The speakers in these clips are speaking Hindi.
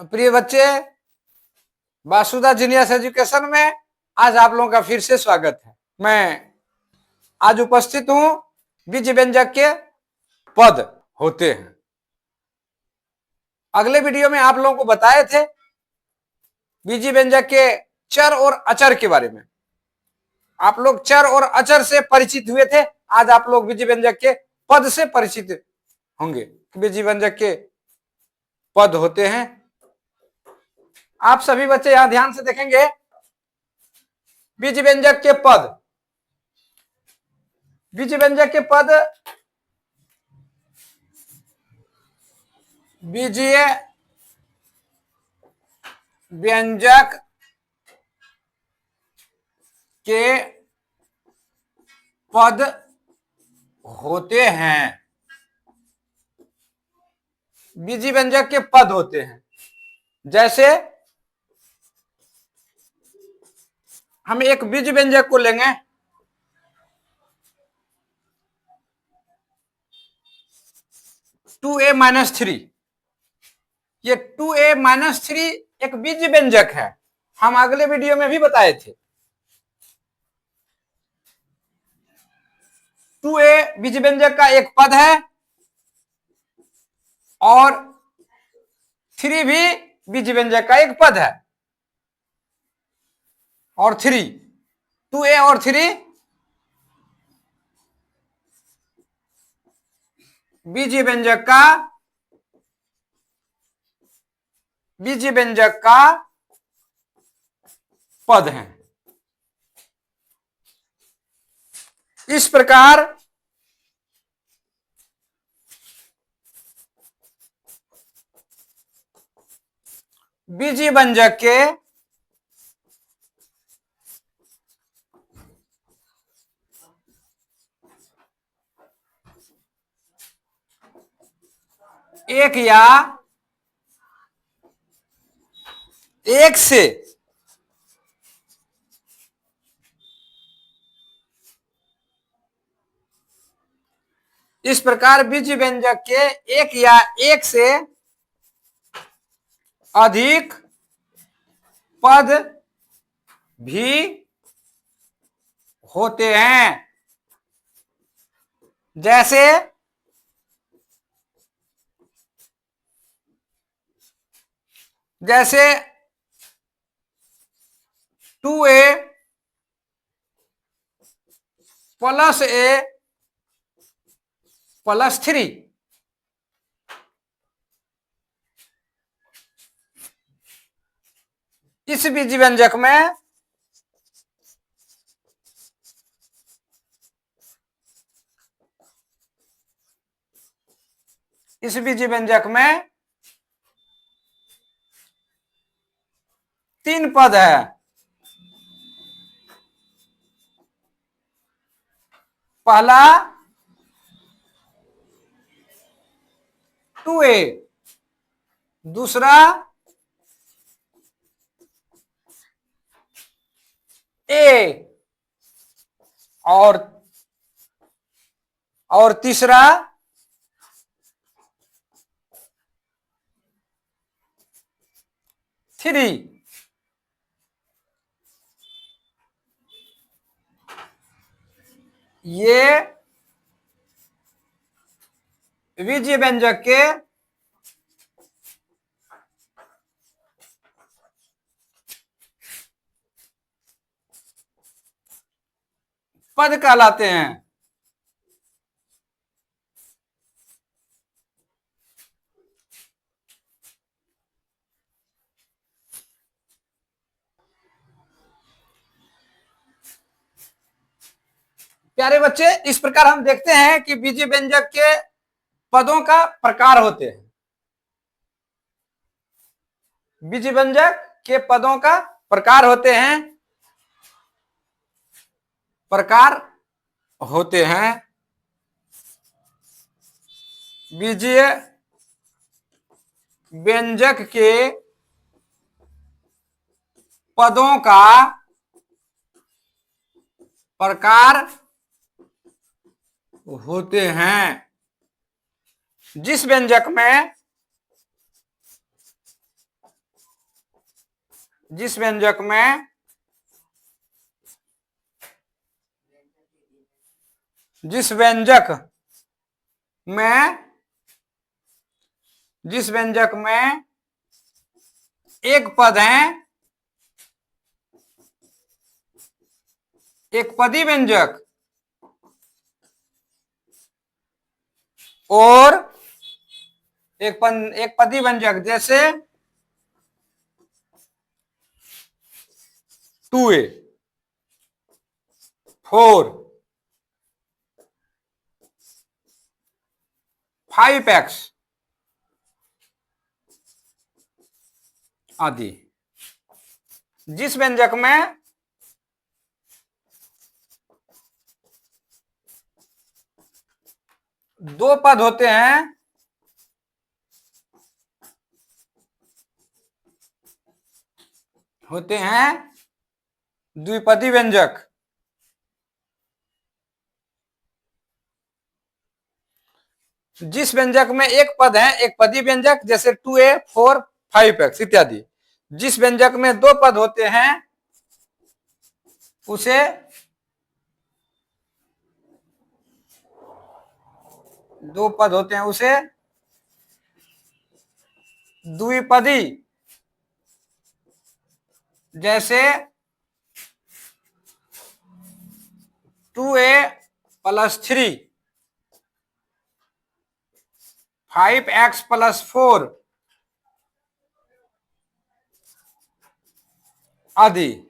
प्रिय बच्चे, वासुदा जीनियस एजुकेशन में आज आप लोगों का फिर से स्वागत है। मैं आज उपस्थित हूं बीज व्यंजक के पद होते हैं। अगले वीडियो में आप लोगों को बताए थे बीज व्यंजक के चर और अचर के बारे में। आप लोग चर और अचर से परिचित हुए थे। आज आप लोग बीज व्यंजक के पद से परिचित होंगे। बीज व्यंजक के पद होते हैं। आप सभी बच्चे यहां ध्यान से देखेंगे। बीज व्यंजक के पद, बीज व्यंजक के पद बीजीय व्यंजक के पद होते हैं। बीजी व्यंजक के पद होते हैं। जैसे हम एक बीज व्यंजक को लेंगे, टू ए माइनस थ्री। ये 2a-3 एक बीज व्यंजक है। हम अगले वीडियो में भी बताए थे। 2a बीज व्यंजक का एक पद है और 3 भी बीज व्यंजक का एक पद है। और 3, 2a और 3 बीज व्यंजक का पद है। इस प्रकार बीज व्यंजक के एक या एक से इस प्रकार बीज व्यंजक के एक या एक से अधिक पद भी होते हैं। जैसे जैसे 2a प्लस a प्लस 3। इस बीज व्यंजक में तीन पद है। पहला 2a, दूसरा a और तीसरा 3। ये बीज व्यंजक के पद कहलाते हैं। प्यारे बच्चे, इस प्रकार हम देखते हैं कि बीज व्यंजक के पदों का प्रकार होते हैं। बीज व्यंजक के पदों का प्रकार होते हैं। बीजीय व्यंजक के पदों का प्रकार होते हैं। जिस व्यंजक में जिस व्यंजक में जिस व्यंजक में एक पद है, एक पदी व्यंजक और एक पदी व्यंजक, जैसे 2a 4 5x आदि। जिस व्यंजक में दो पद होते हैं, द्विपदी व्यंजक। जिस व्यंजक में एक पद है, एक पदी व्यंजक, जैसे 2a 4 5x इत्यादि। जिस व्यंजक में दो पद होते हैं उसे द्विपदी, जैसे 2a + 3 5x + 4 आदि।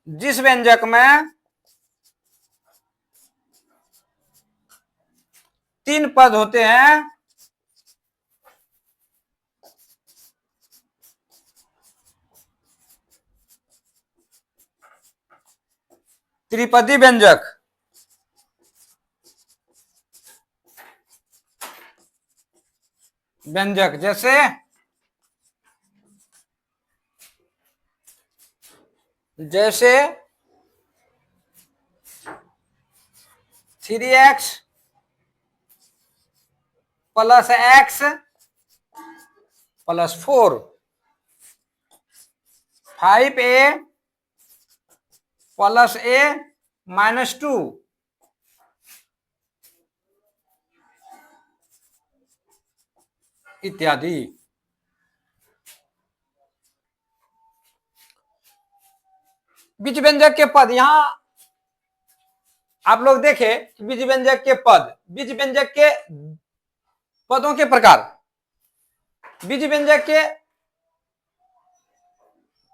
जिस व्यंजक में तीन पद होते हैं, त्रिपदी व्यंजक। जैसे जैसे 3x + x + 4 5a + a - 2 इत्यादि। बीज व्यंजक के पद, यहां आप लोग देखें बीज व्यंजक के पद, बीज व्यंजक के पदों के प्रकार। बीज व्यंजक के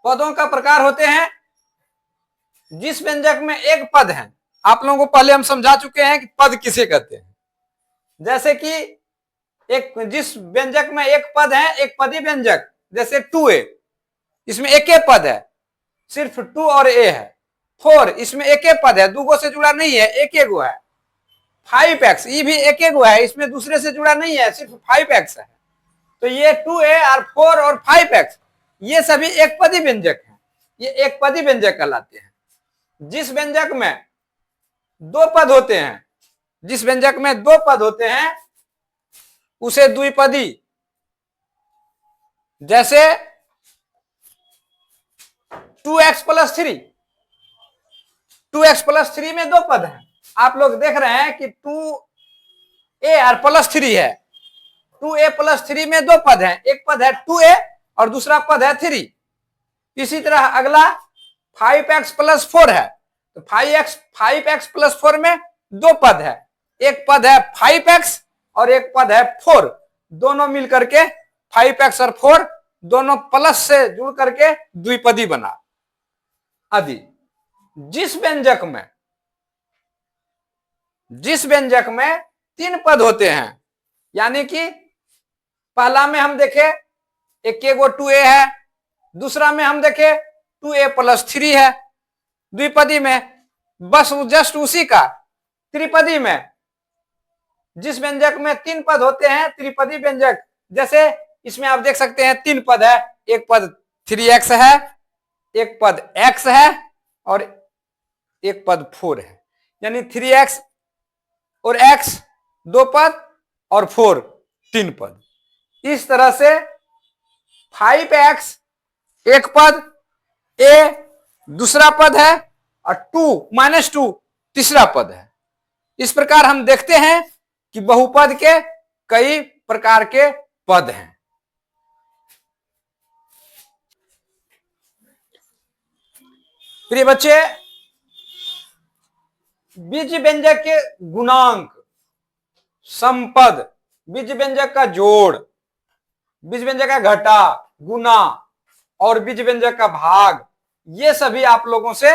पदों का प्रकार होते हैं जिस व्यंजक में एक पद है। आप लोगों को पहले हम समझा चुके हैं कि पद किसे कहते हैं। जैसे कि जिस व्यंजक में एक पद है, एक पदी व्यंजक, जैसे 2a, इसमें एक ही पद है, सिर्फ 2 और a है। 4 इसमें एक ही पद है, दूगो से जुड़ा नहीं है, एक ही गो है। 5x ये भी एक ही गो है, इसमें दूसरे से जुड़ा नहीं है, सिर्फ 5x है। तो ये 2a और 4 और 5x ये सभी एक पदी व्यंजक हैं, ये एक पदी व्यंजक कहलाते हैं। जिस व्यंजक में दो पद होते हैं, जिस व्यंजक में दो पद होते हैं उसे द्विपदी, जैसे 2x + 3, 2x + 3 में दो पद हैं। आप लोग देख रहे हैं कि 2a और +3 है, 2a + 3 में दो पद हैं, एक पद है 2a और दूसरा पद है 3। इसी तरह अगला 5x + 4 है, तो 5x + 4 में दो पद है, एक पद है 5x और एक पद है 4, दोनों मिलकर के 5x और 4 दोनों प्लस से जुड़ करके द्विपदी बना आदि। जिस व्यंजक में तीन पद होते हैं, यानी कि पहला में हम देखे एक गो 2a है, दूसरा में हम देखे 2a + 3 है द्विपदी में, बस जस्ट उसी का त्रिपदी में जिस व्यंजक में तीन पद होते हैं त्रिपदी व्यंजक, जैसे इसमें आप देख सकते हैं तीन पद है, एक पद 3x है, एक पद x है और एक पद 4 है, यानी 3x और x 2 पद और 4 3 पद। इस तरह से 5x एक पद, a दूसरा पद है और 2 तीसरा पद है। इस प्रकार हम देखते हैं कि बहुपद के कई प्रकार के पद हैं। प्रिय बच्चे, बीज व्यंजक के गुणांक, संपद, बीज व्यंजक का जोड़, बीज व्यंजक का घटा, गुना और बीज व्यंजक का भाग, ये सभी आप लोगों से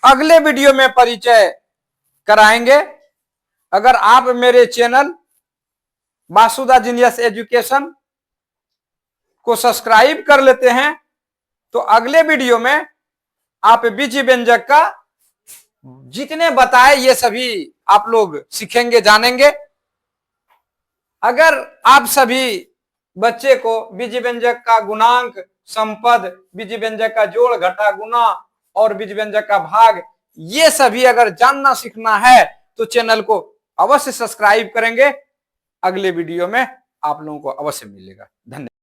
अगले वीडियो में परिचय कराएंगे। अगर आप मेरे चैनल वासुदा जीनियस एजुकेशन को सब्सक्राइब कर लेते हैं तो अगले वीडियो में आप बीज व्यंजक का जितने बताए ये सभी आप लोग सीखेंगे, जानेंगे। अगर आप सभी बच्चे को बीज व्यंजक का गुणांक, संपद, बीज व्यंजक का जोड़, घटा, गुना और बीज व्यंजक का भाग, ये सभी अगर जानना सीखना है तो चैनल को अवश्य सब्सक्राइब करेंगे। अगले वीडियो में आप लोगों को अवश्य मिलेगा। धन्यवाद।